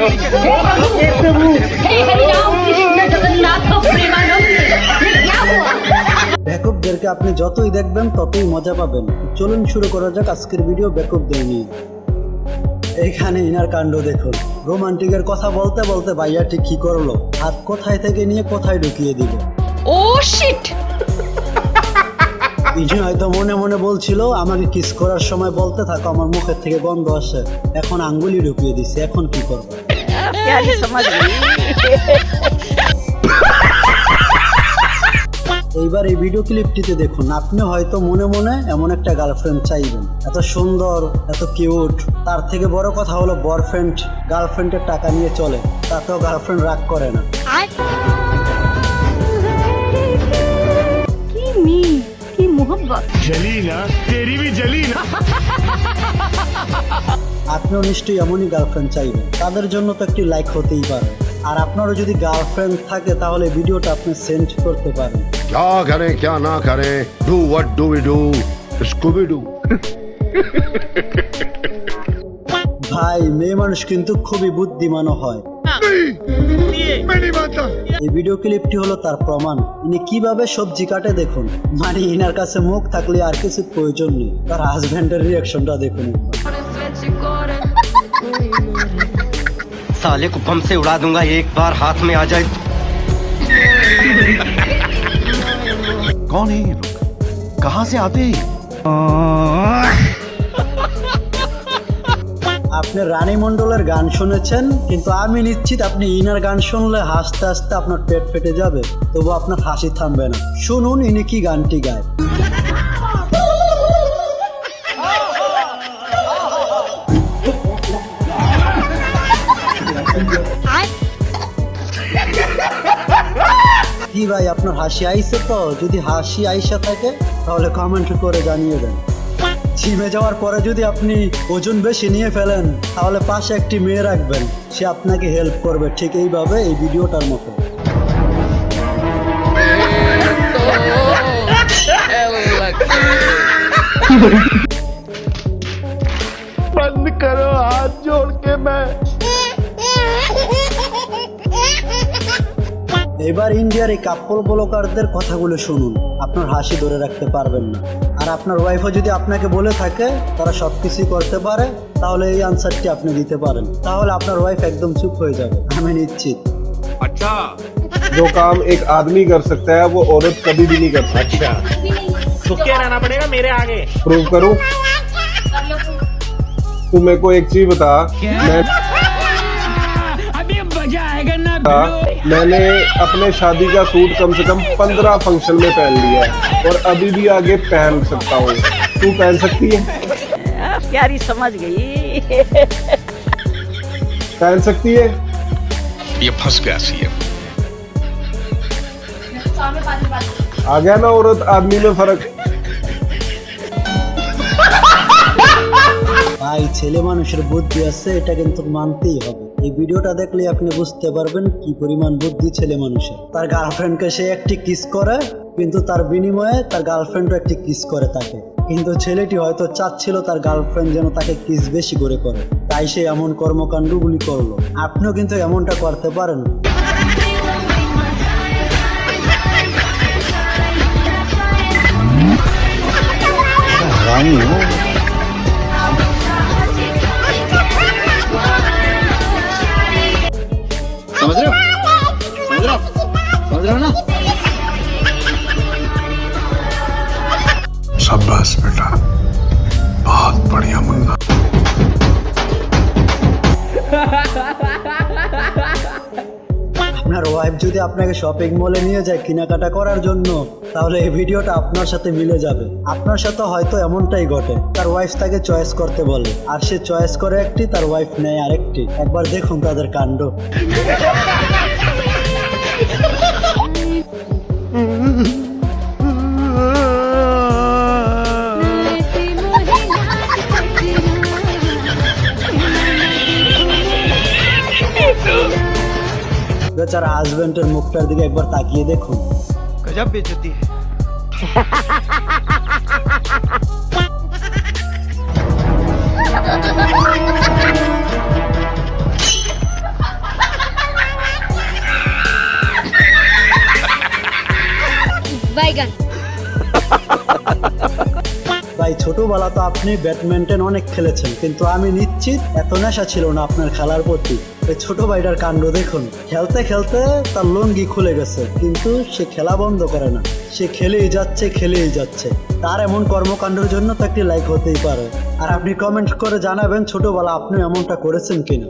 हे प्रभु हे हरि राम कृष्ण जगन्नाथ प्रेमानंद ये क्या हुआ। বেকুবদেরকে আপনি যতই দেখবেন ততই মজা পাবেন। চলুন শুরু করা যাক আজকের ভিডিও বেকুবদের নিয়ে। এইখানে ইনার কাণ্ড দেখুন। রোমান্টিকের কথা বলতে বলতে ভাইয়া ঠিক কি করলো, হাত কোথায় থেকে নিয়ে কোথায় ঢুকিয়ে দিল। ও শিট। ইনি হয়তো মনে মনে বলছিল আমাকে কিস করার সময় বলতে থাকো, আমার মুখের থেকে গন্ধ আসে। এখন আঙ্গুলি ঢুকিয়ে দিছে, এখন কি করবো। এইবার এই ভিডিও ক্লিপটিতে দেখুন, আপনি হয়তো মনে মনে এমন একটা গার্লফ্রেন্ড চাইবেন, এত সুন্দর, এত কিউট। তার থেকে বড় কথা হলো বয়ফ্রেন্ড গার্লফ্রেন্ডের টাকা নিয়ে চলে, তাতেও গার্লফ্রেন্ড রাগ করে না। কি মিল, কি মোহব্বত। जली ना तेरी भी जली ना। আপনিও নিশ্চয়ই এমনই গার্লফ্রেন্ড চাইবেন, তাদের জন্য তো একটি লাইক হতেই পারে। আর আপনারও যদি গার্লফ্রেন্ড থাকে তাহলে ভিডিওটা আপনি সেন্ড করতে পারেন। क्या करें क्या ना करें, do what do we do, Scooby doo. ভাই, মেয়ে মানুষ কিন্তু খুবই বুদ্ধিমানও হয়। এই ভিডিও ক্লিপটি হলো তার প্রমাণ। ইনি কিভাবে সবজি কাটে দেখুন, মানে ইনার কাছে মুখ থাকলে আর কিছু প্রয়োজন নেই। তার হাজবেন্ডের রিয়াকশনটা দেখুন। साले को बम से उड़ा दूंगा एक बार हाथ में आ जाए। कौन है ये लोग, कहाँ से आते हैं? আপনি রানী মণ্ডলের গান শুনেছেন, কিন্তু আমি নিশ্চিত আপনি ইনার গান শুনলে হাসতে হাসতে আপনার পেট ফেটে যাবে, তবু আপনার হাসি থামবে না। শুনুন ইনি কি গানটি গায়। কি ভাই, আপনার হাসি আইছে তো? যদি হাসি আইসা থাকে তাহলে কমেন্ট করে জানিয়ে দেন। জিমে যাওয়ার পরে যদি আপনি ওজন বেশি নিয়ে ফেলেন তাহলে পাশে একটি মেয়ে রাখবেন, সে আপনাকে হেল্প করবে, ঠিক এইভাবে এই ভিডিওটার মতো। बंद करो हाथ जोड़ के मैं। এবার ইন্ডিয়ার এই কাপল ব্লগারদের কথাগুলো শুনুন, আপনার হাসি ধরে রাখতে পারবেন না। আর আপনার ওয়াইফও যদি আপনাকে বলে থাকে তারা সবকিছুই করতে পারে, তাহলে এই আনসারটি আপনি দিতে পারেন, তাহলে আপনার ওয়াইফ একদম চুপ হয়ে যাবে, আমি নিশ্চিত। अच्छा, जो काम एक आदमी कर सकता है वो औरत कभी भी नहीं कर सकती। अच्छा तो क्या रहना पड़ेगा मेरे आगे। प्रूव करूं? तू मेरे को एक चीज बता, मैंने अपने शादी का सूट कम से कम 15 फंक्शन में पहन लिया है और अभी भी आगे पहन सकता हूँ। तू पहन सकती है? प्यारी समझ गई। पहन सकती है? ये फंस गया सीएम। आ गया ना औरत आदमी में फर्क। ভাই, ছেলে মানুষের বুদ্ধি আছে, এটা কিন্তু মানতেই হবে। এই ভিডিওটা দেখলে আপনি বুঝতে পারবেন কি পরিমাণ বুদ্ধি ছেলে মানুষের। তার গার্লফ্রেন্ডকে সে একটি কিস করে, কিন্তু তার বিনিময়ে তার গার্লফ্রেন্ডও একটি কিস করে তাকে। কিন্তু ছেলেটি হয়তো চাচ্ছিল তার গার্লফ্রেন্ড যেন তাকে কিস বেশি করে, তাই সে এমন কর্মকাণ্ডগুলি করলো। আপনিও কিন্তু এমনটা করতে পারেন। समझ रहे हो ना? शाबाश बेटा, बहुत बढ़िया मुन्ना। আপনার ওয়াইফ যদি আপনাকে শপিং মলে নিয়ে যায় কেনাকাটা করার জন্য, তাহলে এই ভিডিওটা আপনার সাথে মিলে যাবে। আপনার সাথে হয়তো এমনটাই ঘটে, তার ওয়াইফ তাকে চয়েস করতে বলে, আর সে চয়েস করে একটি, তার ওয়াইফ নেয় আরেকটি। একবার দেখুন তাদের কাণ্ড। বেচারা হাজবেন্ডের মুখটার দিকে একবার তাকিয়ে দেখুন। गजब बेइज्जती है। ভাই ছোটবেলা তো আপনি ব্যাডমিন্টন অনেক খেলেছেন, কিন্তু আমি নিশ্চিত এত নেশা ছিল না আপনার খেলার প্রতি। এই ছোট ভাইটার কাণ্ড দেখুন, খেলতে খেলতে তার লুঙ্গি খুলে গেছে, কিন্তু সে খেলা বন্ধ করে না, সে খেলেই যাচ্ছে। তার এমন কর্মকাণ্ডের জন্য তো একটি লাইক হতেই পারে। আর আপনি কমেন্ট করে জানাবেন ছোটবেলা আপনি এমনটা করেছেন কিনা।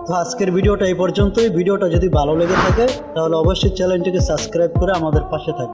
তো আজকের ভিডিওটা এই পর্যন্তই। ভিডিওটা যদি ভালো লেগে থাকে তাহলে অবশ্যই চ্যানেলটিকে সাবস্ক্রাইব করে আমাদের পাশে থাকবেন।